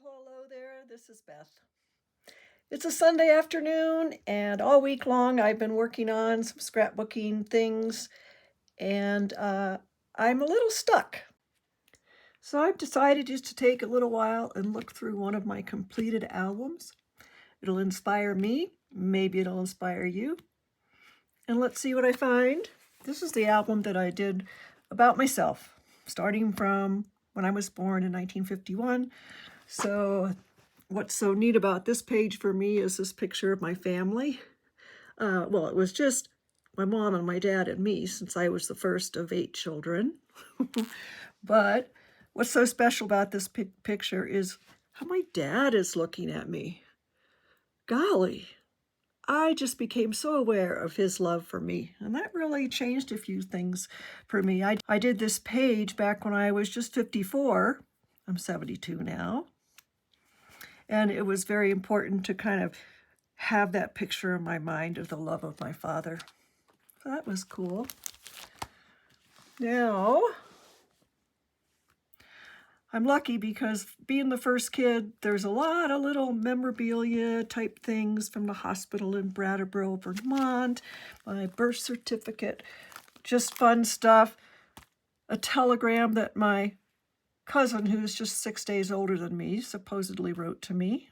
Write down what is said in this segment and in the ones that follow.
Well, hello there. This is Beth. It's a Sunday afternoon, and all week long I've been working on some scrapbooking things, and I'm a little stuck. So I've decided just to take a little while and look through one of my completed albums. It'll inspire me. Maybe it'll inspire you. And let's see what I find. This is the album that I did about myself, starting from when I was born in 1951. So what's so neat about this page for me is this picture of my family. Well, it was just my mom and my dad and me, since I was the first of 8 children. But what's so special about this picture is how my dad is looking at me. Golly, I just became so aware of his love for me, and that really changed a few things for me. I did this page back when I was just 54. I'm 72 now. And it was very important to kind of have that picture in my mind of the love of my father. So that was cool. Now, I'm lucky because being the first kid, there's a lot of little memorabilia type things from the hospital in Brattleboro, Vermont, my birth certificate, just fun stuff. A telegram that my cousin, who's just 6 days older than me, supposedly wrote to me.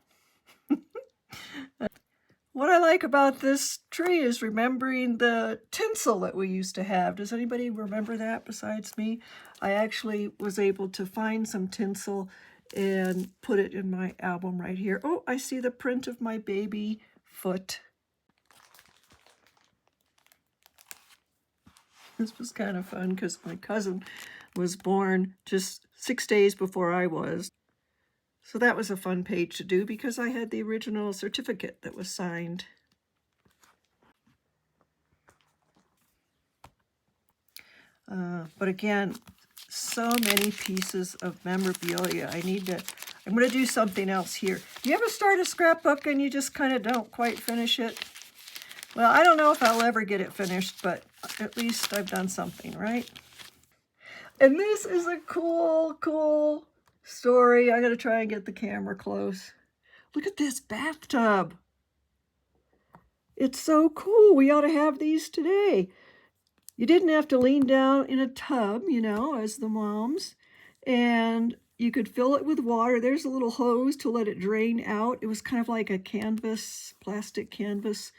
What I like about this tree is remembering the tinsel that we used to have. Does anybody remember that besides me? I actually was able to find some tinsel and put it in my album right here. Oh, I see the print of my baby foot. This was kind of fun because my cousin was born just 6 days before I was. So that was a fun page to do because I had the original certificate that was signed. But again, so many pieces of memorabilia. I'm going to do something else here. Do you ever start a scrapbook and you just kind of don't quite finish it? Well, I don't know if I'll ever get it finished, but at least I've done something, right? And this is a cool story. I got to try and get the camera close. Look at this bathtub. It's so cool. We ought to have these today. You didn't have to lean down in a tub, you know, as the moms, and you could fill it with water. There's a little hose to let it drain out. It was kind of like a plastic canvas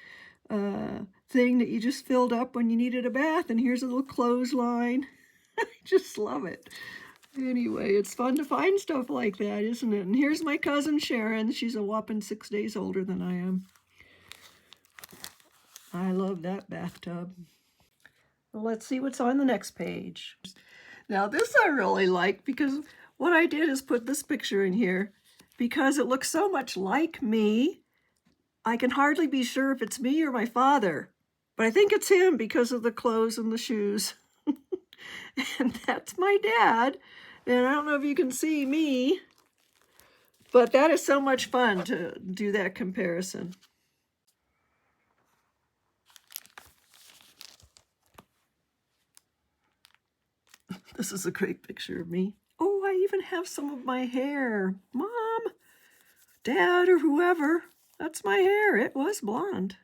thing that you just filled up when you needed a bath, and here's a little clothesline. I just love it. Anyway, it's fun to find stuff like that, isn't it? And here's my cousin Sharon. She's a whopping 6 days older than I am. I love that bathtub. Well, let's see what's on the next page. Now this I really like because what I did is put this picture in here because it looks so much like me. I can hardly be sure if it's me or my father, but I think it's him because of the clothes and the shoes. And that's my dad. And I don't know if you can see me, but that is so much fun to do that comparison. This is a great picture of me. Oh, I even have some of my hair. Mom, Dad, or whoever, that's my hair. It was blonde.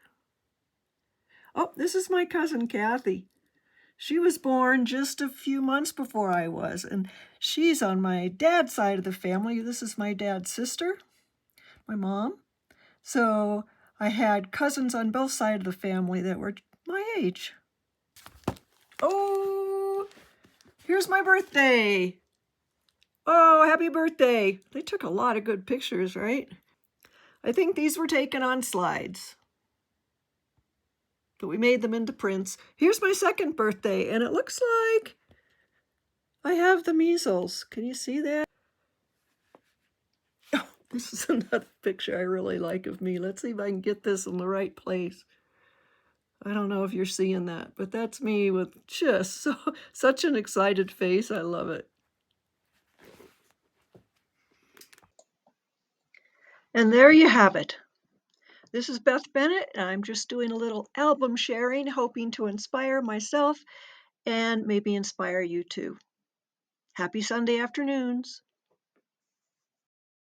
Oh, this is my cousin Kathy. She was born just a few months before I was, and she's on my dad's side of the family. This is my dad's sister, my mom. So I had cousins on both sides of the family that were my age. Oh, here's my birthday. Oh, happy birthday. They took a lot of good pictures, right? I think these were taken on slides. But we made them into prints. Here's my second birthday, and it looks like I have the measles. Can you see that? Oh, this is another picture I really like of me. Let's see if I can get this in the right place. I don't know if you're seeing that, but that's me with just such an excited face. I love it. And there you have it. This is Beth Bennett, and I'm just doing a little album sharing, hoping to inspire myself and maybe inspire you too. Happy Sunday afternoons.